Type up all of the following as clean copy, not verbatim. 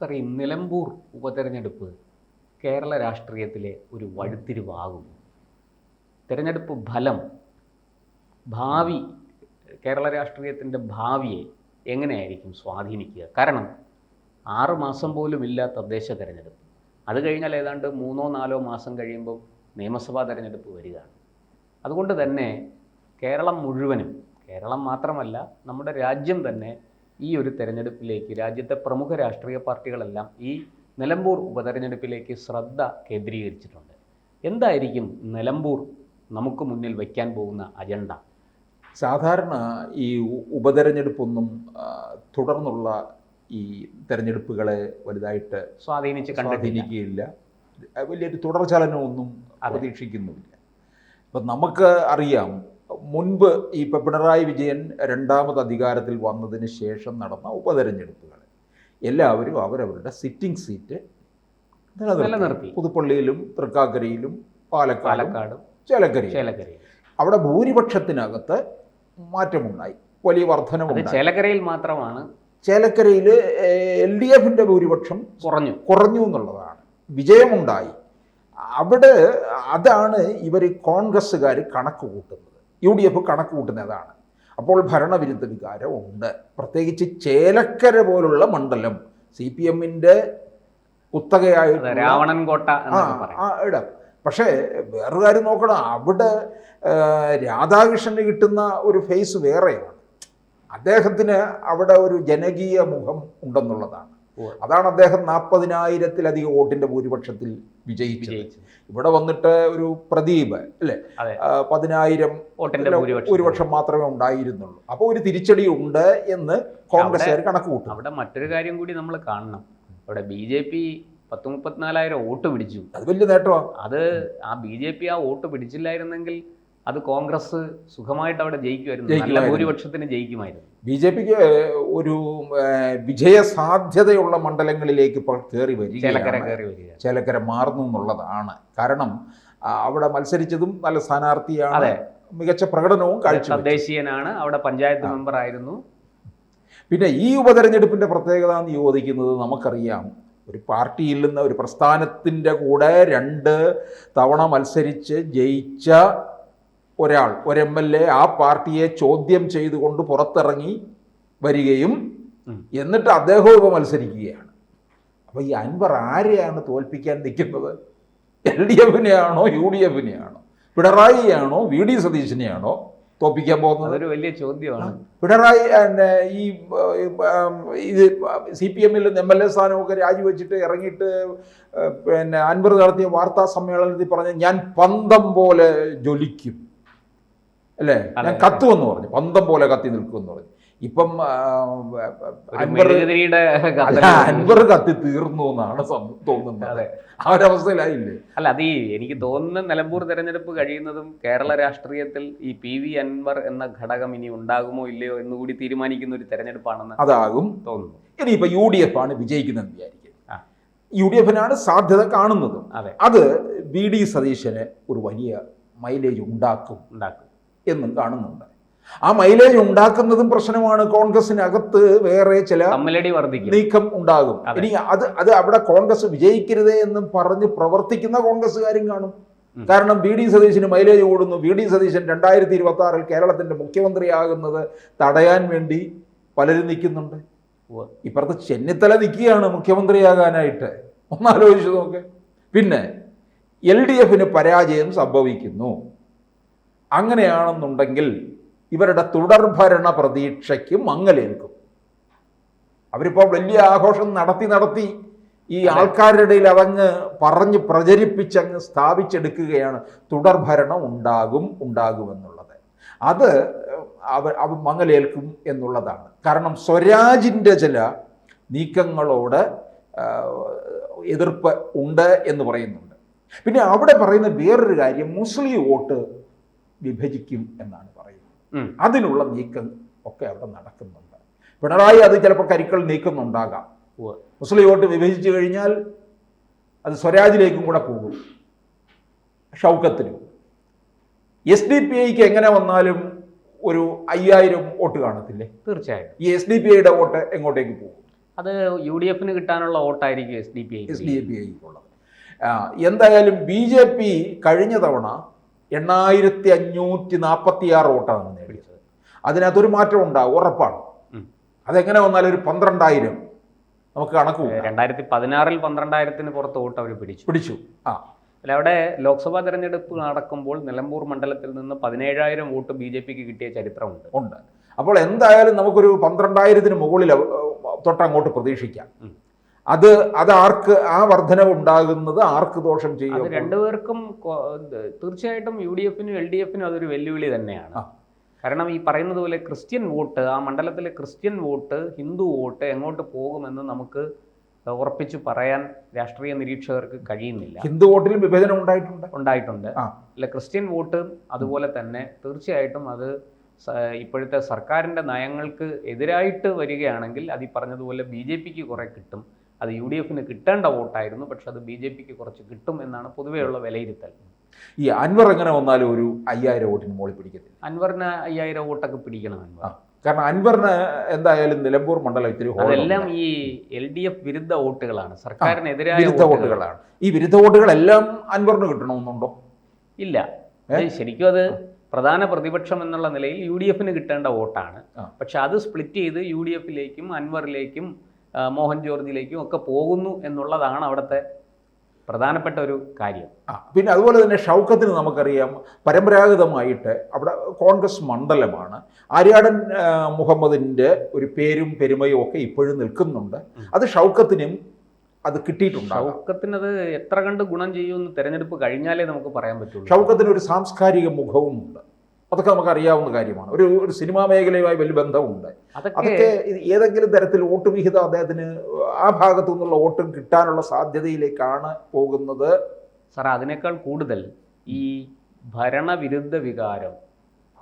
Sir, ഈ നിലമ്പൂർ ഉപതെരഞ്ഞെടുപ്പ് കേരള രാഷ്ട്രീയത്തിലെ ഒരു വഴിത്തിരിവാകും. തെരഞ്ഞെടുപ്പ് ഫലം ഭാവി കേരള രാഷ്ട്രീയത്തിൻ്റെ ഭാവിയെ എങ്ങനെയായിരിക്കും സ്വാധീനിക്കുക? കാരണം 6 മാസം പോലും ഇല്ല തദ്ദേശ തെരഞ്ഞെടുപ്പ്. അത് കഴിഞ്ഞാൽ ഏതാണ്ട് 3-4 മാസം കഴിയുമ്പോൾ നിയമസഭാ തെരഞ്ഞെടുപ്പ് വരികയാണ്. അതുകൊണ്ട് തന്നെ കേരളം മുഴുവനും, കേരളം മാത്രമല്ല നമ്മുടെ രാജ്യം തന്നെ ഈ ഒരു തെരഞ്ഞെടുപ്പിലേക്ക്, രാജ്യത്തെ പ്രമുഖ രാഷ്ട്രീയ പാർട്ടികളെല്ലാം ഈ നിലമ്പൂർ ഉപതെരഞ്ഞെടുപ്പിലേക്ക് ശ്രദ്ധ കേന്ദ്രീകരിച്ചിട്ടുണ്ട്. എന്തായിരിക്കും നിലമ്പൂർ നമുക്ക് മുന്നിൽ വയ്ക്കാൻ പോകുന്ന അജണ്ട? സാധാരണ ഈ ഉപതെരഞ്ഞെടുപ്പൊന്നും തുടർന്നുള്ള ഈ തെരഞ്ഞെടുപ്പുകളെ വലുതായിട്ട് സ്വാധീനിക്കുകയില്ല. വലിയൊരു തുടർചലനമൊന്നും പ്രതീക്ഷിക്കുന്നുമില്ല. ഇപ്പം നമുക്ക് അറിയാം, മുൻപ് ഈ പിണറായി വിജയൻ രണ്ടാമത് അധികാരത്തിൽ വന്നതിന് ശേഷം നടന്ന ഉപതെരഞ്ഞെടുപ്പുകൾ എല്ലാവരും അവരവരുടെ സിറ്റിംഗ് സീറ്റ് നിലനിർത്തി. പുതുപ്പള്ളിയിലും തൃക്കാക്കരയിലും പാലക്കാടും ചേലക്കരയും അവിടെ ഭൂരിപക്ഷത്തിനകത്ത് മാറ്റമുണ്ടായി, വലിയ വർധനവുണ്ടായി. ചേലക്കരയിൽ മാത്രമാണ്, ചേലക്കരയിൽ LDFിൻ്റെ ഭൂരിപക്ഷം കുറഞ്ഞു എന്നുള്ളതാണ്. വിജയമുണ്ടായി അവിടെ. അതാണ് ഇവർ കോൺഗ്രസ്സുകാർ കണക്ക് കൂട്ടുന്നത്, UDF കണക്ക് കൂട്ടുന്നതാണ്. അപ്പോൾ ഭരണവിരുദ്ധ വികാരം ഉണ്ട്. പ്രത്യേകിച്ച് ചേലക്കര പോലുള്ള മണ്ഡലം CPMൻ്റെ കുത്തകയായിട്ട് രാവണൻകോട്ട ഇടം. പക്ഷേ വേറൊരു കാര്യം നോക്കണം, അവിടെ രാധാകൃഷ്ണന് കിട്ടുന്ന ഒരു ഫേസ് വേറെയാണ്. അദ്ദേഹത്തിന് അവിടെ ഒരു ജനകീയ മുഖം ഉണ്ടെന്നുള്ളതാണ്. അതാണ് അദ്ദേഹം 40,000-ലധികം വോട്ടിൻ്റെ ഭൂരിപക്ഷത്തിൽ വിജയിച്ചത്. ഇവിടെ വന്നിട്ട് ഒരു പ്രദീപ് അല്ലേ 10,000 ഭൂരിപക്ഷം മാത്രമേ ഉണ്ടായിരുന്നുള്ളൂ. അപ്പോൾ ഒരു തിരിച്ചടി ഉണ്ട് എന്ന് കോൺഗ്രസ്സുകാർ കണക്ക് കൂട്ടും. അവിടെ മറ്റൊരു കാര്യം കൂടി നമ്മൾ കാണണം. അവിടെ BJP 34,000 വോട്ട് പിടിച്ചു. അത് വലിയ നേട്ടമാണ്. അത് ആ BJP ആ വോട്ട് പിടിച്ചില്ലായിരുന്നെങ്കിൽ അത് കോൺഗ്രസ് സുഖമായിട്ട് അവിടെ ജയിക്കുമായിരുന്നു, നല്ല ഭൂരിപക്ഷത്തിന് ജയിക്കുമായിരുന്നു. BJPക്ക് ഒരു വിജയസാധ്യതയുള്ള മണ്ഡലങ്ങളിലേക്ക് ഇപ്പോൾ കയറി വരിക, ചേലക്കര മാറുന്നു എന്നുള്ളതാണ്. കാരണം അവിടെ മത്സരിച്ചതും നല്ല സ്ഥാനാർത്ഥിയാണ്, മികച്ച പ്രകടനവും കാഴ്ചവെച്ചു. തദ്ദേശീയനാണ്, അവിടെ പഞ്ചായത്ത് മെമ്പർ ആയിരുന്നു. പിന്നെ ഈ ഉപതെരഞ്ഞെടുപ്പിൻ്റെ പ്രത്യേകത എന്ന് ചോദിക്കുന്നത്, നമുക്കറിയാം, ഒരു പാർട്ടിയിൽ നിന്ന് ഒരു പ്രസ്ഥാനത്തിൻ്റെ കൂടെ 2 തവണ മത്സരിച്ച് ജയിച്ച ഒരാൾ, ഒരു MLA ആ പാർട്ടിയെ ചോദ്യം ചെയ്തുകൊണ്ട് പുറത്തിറങ്ങി വരികയും എന്നിട്ട് അദ്ദേഹവും ഇപ്പോൾ മത്സരിക്കുകയാണ്. അപ്പോൾ ഈ അൻവർ ആരെയാണ് തോൽപ്പിക്കാൻ നിൽക്കുന്നത്? LDFനെയാണോ UDFനെയാണോ? പിണറായിയാണോ VD സതീശനെയാണോ തോൽപ്പിക്കാൻ പോകുന്നത്? അതൊരു വലിയ ചോദ്യമാണ്. പിണറായി ഈ ഇത് CPMൽ MLA സ്ഥാനമൊക്കെ രാജിവെച്ചിട്ട് ഇറങ്ങിയിട്ട് പിന്നെ അൻവർ നടത്തിയ വാർത്താ സമ്മേളനത്തിൽ പറഞ്ഞ് ഞാൻ പന്തം പോലെ ജ്വലിക്കും അല്ലേ, ഞാൻ കത്തുമെന്ന് പറഞ്ഞു, പന്തം പോലെ കത്തി നിൽക്കുമെന്ന് പറഞ്ഞു. ഇപ്പം അൻവർ കത്തി തീർന്നു എന്നാണ് തോന്നുന്നത്. ആ ഒരവസ്ഥയിലായില്ലേ? അല്ല, അത് എനിക്ക് തോന്നുന്ന നിലമ്പൂർ തെരഞ്ഞെടുപ്പ് കഴിയുന്നതും കേരള രാഷ്ട്രീയത്തിൽ ഈ PV അൻവർ എന്ന ഘടകം ഇനി ഉണ്ടാകുമോ ഇല്ലയോ എന്നുകൂടി തീരുമാനിക്കുന്ന ഒരു തെരഞ്ഞെടുപ്പാണെന്ന് അതാകും തോന്നുന്നു. ഇനിയിപ്പോൾ UDF ആണ് വിജയിക്കുന്നതെന്ന് വിചാരിക്കും, UDFനാണ് സാധ്യത കാണുന്നത്. അത് VD സതീശന് ഒരു വലിയ മൈലേജ് ഉണ്ടാക്കും എന്നും കാണുന്നുണ്ട്. ആ മൈലേജ് ഉണ്ടാക്കുന്നതും പ്രശ്നമാണ്. കോൺഗ്രസിനകത്ത് വേറെ ചില നീക്കം ഉണ്ടാകും. ഇനി അത് അവിടെ കോൺഗ്രസ് വിജയിക്കരുതേ എന്നും പറഞ്ഞ് പ്രവർത്തിക്കുന്ന കോൺഗ്രസ്സുകാരും കാണും. കാരണം VD സതീശന് മൈലേജ് കൂടുന്നു. VD സതീശൻ 2026 കേരളത്തിന്റെ മുഖ്യമന്ത്രിയാകുന്നത് തടയാൻ വേണ്ടി പലരും നിൽക്കുന്നുണ്ട്. ഇപ്പുറത്ത് ചെന്നിത്തല നിൽക്കുകയാണ് മുഖ്യമന്ത്രിയാകാനായിട്ട്. ഒന്നാലോചിച്ചു നോക്ക്. പിന്നെ LDFന് പരാജയം സംഭവിക്കുന്നു. അങ്ങനെയാണെന്നുണ്ടെങ്കിൽ ഇവരുടെ തുടർഭരണ പ്രതീക്ഷയ്ക്ക് മങ്ങലേൽക്കും. അവരിപ്പോൾ വലിയ ആഘോഷം നടത്തി ഈ ആൾക്കാരുടെ ഇടയിൽ അതങ്ങ് പറഞ്ഞ് പ്രചരിപ്പിച്ചങ്ങ് സ്ഥാപിച്ചെടുക്കുകയാണ്. തുടർഭരണം ഉണ്ടാകുമെന്നുള്ളത്. അത് അവ മങ്ങലേൽക്കും എന്നുള്ളതാണ്. കാരണം സ്വരാജിൻ്റെ ചില നീക്കങ്ങളോട് എതിർപ്പ് ഉണ്ട് എന്ന് പറയുന്നുണ്ട്. പിന്നെ അവിടെ പറയുന്ന വേറൊരു കാര്യം, മുസ്ലിം വോട്ട് വിഭജിക്കും എന്നാണ് പറയുന്നത്. അതിനുള്ള നീക്കം ഒക്കെ അവിടെ നടക്കുന്നുണ്ട്. പിണറായി അത് ചിലപ്പോൾ കരുക്കൾ നീക്കുന്നുണ്ടാകാം. മുസ്ലിം വോട്ട് വിഭജിച്ചു കഴിഞ്ഞാൽ അത് സ്വരാജിലേക്കും കൂടെ പോകും, ഷൗക്കത്തിനും. SDPIക്ക് എങ്ങനെ വന്നാലും ഒരു 5,000 വോട്ട് കാണത്തില്ലേ? തീർച്ചയായും. ഈ SDPIയുടെ വോട്ട് എങ്ങോട്ടേക്ക് പോകും? അത് UDF കിട്ടാനുള്ള വോട്ടായിരിക്കും SDPI ഉള്ളത്. എന്തായാലും BJP കഴിഞ്ഞ തവണ 8546 വോട്ടാണ് നേടിയത്. അതിനകത്തൊരു മാറ്റം ഉണ്ടാകും, ഉറപ്പാണ്. അതെങ്ങനെ വന്നാലും ഒരു 12,000 നമുക്ക് കണക്ക് 2016 12,000-ന് പുറത്ത് വോട്ട് അവർ പിടിച്ചു. അല്ല, അവിടെ ലോക്സഭാ തെരഞ്ഞെടുപ്പ് നടക്കുമ്പോൾ നിലമ്പൂർ മണ്ഡലത്തിൽ നിന്ന് 17,000 വോട്ട് BJPക്ക് കിട്ടിയ ചരിത്രമുണ്ട്. അപ്പോൾ എന്തായാലും നമുക്കൊരു 12,000-ന് മുകളിൽ തൊട്ടങ്ങോട്ട് പ്രതീക്ഷിക്കാം. അത് ആർക്ക് ആ വർധനവ് ഉണ്ടാകുന്നത് ആർക്ക് ദോഷം ചെയ്യും? രണ്ടുപേർക്കും തീർച്ചയായിട്ടും UDF-നും LDF-നും അതൊരു വെല്ലുവിളി തന്നെയാണ്. കാരണം ഈ പറയുന്നത് പോലെ ക്രിസ്ത്യൻ വോട്ട്, ആ മണ്ഡലത്തിലെ ക്രിസ്ത്യൻ വോട്ട്, ഹിന്ദു വോട്ട് എങ്ങോട്ട് പോകുമെന്ന് നമുക്ക് ഉറപ്പിച്ചു പറയാൻ രാഷ്ട്രീയ നിരീക്ഷകർക്ക് കഴിയുന്നില്ല. ഹിന്ദു വോട്ടിലും വിഭജനം ഉണ്ടായിട്ടുണ്ട്. അല്ല, ക്രിസ്ത്യൻ വോട്ട് അതുപോലെ തന്നെ തീർച്ചയായിട്ടും അത് ഇപ്പോഴത്തെ സർക്കാരിൻ്റെ നയങ്ങൾക്ക് എതിരായിട്ട് വരികയാണെങ്കിൽ അത് ഈ പറഞ്ഞതുപോലെ BJPക്ക് കുറെ കിട്ടും. അത് UDF-ന് കിട്ടേണ്ട വോട്ടായിരുന്നു, പക്ഷെ അത് BJPക്ക് കുറച്ച് കിട്ടും എന്നാണ് പൊതുവെയുള്ള വിലയിരുത്തൽ. ഈ അൻവർ എങ്ങനെ വന്നാലും ഒരു 5000 വോട്ടിന് മുകളിൽ പിടിക്കത്തില്ല. അൻവറിന് 5000 വോട്ടൊക്കെ പിടിക്കണം കാരണം അൻവറിന് എന്തായാലും നിലമ്പൂർ മണ്ഡലം ഇത്തിരി അതെല്ലാം ഈ LDF വിരുദ്ധ വോട്ടുകളാണ്, സർക്കാരിനെതിരായ വിരുദ്ധ വോട്ടുകളാണ്. ഈ വിരുദ്ധ വോട്ടുകളെല്ലാം അൻവറിന് കിട്ടണമെന്നുണ്ടോ? ഇല്ല, ശരിക്കും അത് പ്രധാന പ്രതിപക്ഷം എന്നുള്ള നിലയിൽ UDF-ന് കിട്ടേണ്ട വോട്ടാണ്. പക്ഷെ അത് സ്പ്ലിറ്റ് ചെയ്ത് UDF-ലേക്കും അൻവറിലേക്കും മോഹൻ ജോർജിലേക്കും ഒക്കെ പോകുന്നു എന്നുള്ളതാണ് അവിടുത്തെ പ്രധാനപ്പെട്ട ഒരു കാര്യം. പിന്നെ അതുപോലെ തന്നെ ഷൗക്കത്തിന് നമുക്കറിയാം പരമ്പരാഗതമായിട്ട് അവിടെ കോൺഗ്രസ് മണ്ഡലമാണ്. ആര്യാടൻ മുഹമ്മദിൻ്റെ ഒരു പേരും പെരുമയും ഒക്കെ ഇപ്പോഴും നിൽക്കുന്നുണ്ട്. അത് ഷൗക്കത്തിനും അത് കിട്ടിയിട്ടുണ്ട്. ഷൗക്കത്തിനത് എത്ര കണ്ട് ഗുണം ചെയ്യുമെന്ന് തെരഞ്ഞെടുപ്പ് കഴിഞ്ഞാലേ നമുക്ക് പറയാൻ പറ്റുള്ളൂ. ഷൗക്കത്തിന് ഒരു സാംസ്കാരിക മുഖവും ഉണ്ട്, അതൊക്കെ നമുക്ക് അറിയാവുന്ന കാര്യമാണ്. ഒരു സിനിമാ മേഖലയുമായി വലിയ ബന്ധമുണ്ട്. അതൊക്കെ ഏതെങ്കിലും തരത്തിൽ വോട്ട് വിഹിതം അദ്ദേഹത്തിന് ആ ഭാഗത്തു നിന്നുള്ള വോട്ടും കിട്ടാനുള്ള സാധ്യതയിലേക്കാണ് പോകുന്നത്. സാർ, അതിനേക്കാൾ കൂടുതൽ ഈ ഭരണവിരുദ്ധ വികാരം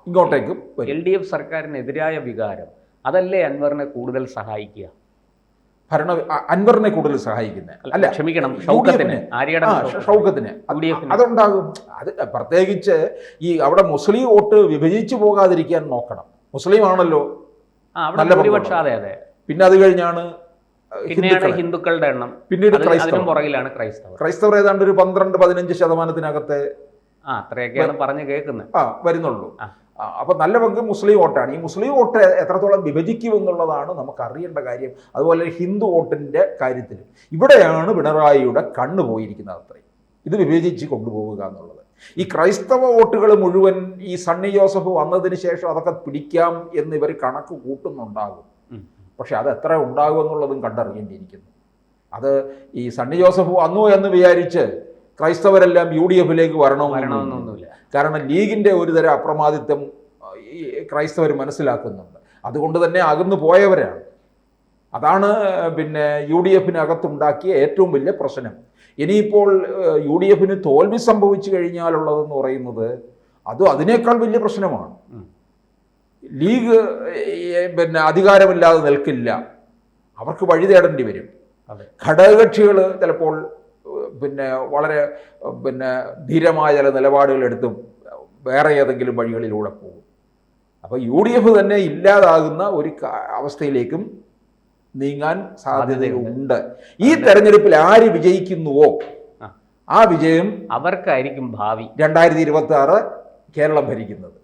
ഇങ്ങോട്ടേക്കും LDF സർക്കാരിനെതിരായ വികാരം അതല്ലേ അൻവറിനെ കൂടുതൽ സഹായിക്കുക? അൻവറിനെ കൂടുതൽ സഹായിക്കുന്നത് അല്ല, ക്ഷമിക്കണം, ഷൗക്കത്തിന് അതുണ്ടാകും. അത് പ്രത്യേകിച്ച് ഈ അവിടെ മുസ്ലിം വോട്ട് വിഭജിച്ചു പോകാതിരിക്കാൻ നോക്കണം. മുസ്ലിം ആണല്ലോ നല്ല ഭൂരിപക്ഷം. അതെ. പിന്നെ അത് കഴിഞ്ഞാണ് ഹിന്ദുക്കളുടെ എണ്ണം, പിന്നീട് പുറകിലാണ് ക്രൈസ്തവർ ഏതാണ്ട് ഒരു 12-15% അത്രയൊക്കെയാണ് പറഞ്ഞു കേൾക്കുന്നത് വരുന്നുള്ളൂ. അപ്പോൾ നല്ല പങ്ക് മുസ്ലിം വോട്ടാണ്. ഈ മുസ്ലിം വോട്ട് എത്രത്തോളം വിഭജിക്കുമെന്നുള്ളതാണ് നമുക്ക് അറിയേണ്ട കാര്യം. അതുപോലെ ഹിന്ദു വോട്ടിൻ്റെ കാര്യത്തിൽ ഇവിടെയാണ് പിണറായിയുടെ കണ്ണ് പോയിരിക്കുന്നത്. അത്രയും ഇത് വിഭജിച്ച് കൊണ്ടുപോവുക എന്നുള്ളത്. ഈ ക്രൈസ്തവ വോട്ടുകൾ മുഴുവൻ ഈ സണ്ണി ജോസഫ് വന്നതിന് ശേഷം അതൊക്കെ പിടിക്കാം എന്ന് ഇവർ കണക്ക് കൂട്ടുന്നുണ്ടാകും. പക്ഷെ അത് എത്ര ഉണ്ടാകും എന്നുള്ളതും കണ്ടറിയേണ്ടിയിരിക്കുന്നു. അത് ഈ സണ്ണി ജോസഫ് വന്നു എന്ന് വിചാരിച്ച് ക്രൈസ്തവരെല്ലാം UDF-ലേക്ക് വരണമെന്നൊന്നുമില്ല. കാരണം ലീഗിൻ്റെ ഒരു തരം അപ്രമാദിത്വം ഈ ക്രൈസ്തവർ മനസ്സിലാക്കുന്നുണ്ട്. അതുകൊണ്ട് തന്നെ അകന്നു പോയവരാണ്. അതാണ് പിന്നെ UDF-നകത്തുണ്ടാക്കിയ ഏറ്റവും വലിയ പ്രശ്നം. ഇനിയിപ്പോൾ UDF-ന് തോൽവി സംഭവിച്ചു കഴിഞ്ഞാലുള്ളതെന്ന് പറയുന്നത് അതിനേക്കാൾ വലിയ പ്രശ്നമാണ്. ലീഗ് പിന്നെ അധികാരമില്ലാതെ നിൽക്കില്ല, അവർക്ക് വഴി തേടേണ്ടി വരും. ഘടകകക്ഷികൾ ചിലപ്പോൾ പിന്നെ വളരെ ധീരമായ ചില നിലപാടുകളെടുത്തും വേറെ ഏതെങ്കിലും വഴികളിലൂടെ പോകും. അപ്പോൾ UDF തന്നെ ഇല്ലാതാകുന്ന ഒരു അവസ്ഥയിലേക്കും നീങ്ങാൻ സാധ്യതയുണ്ട്. ഈ തെരഞ്ഞെടുപ്പിൽ ആര് വിജയിക്കുന്നുവോ ആ വിജയം അവർക്കായിരിക്കും ഭാവി 2026 കേരളം ഭരിക്കുന്നത്.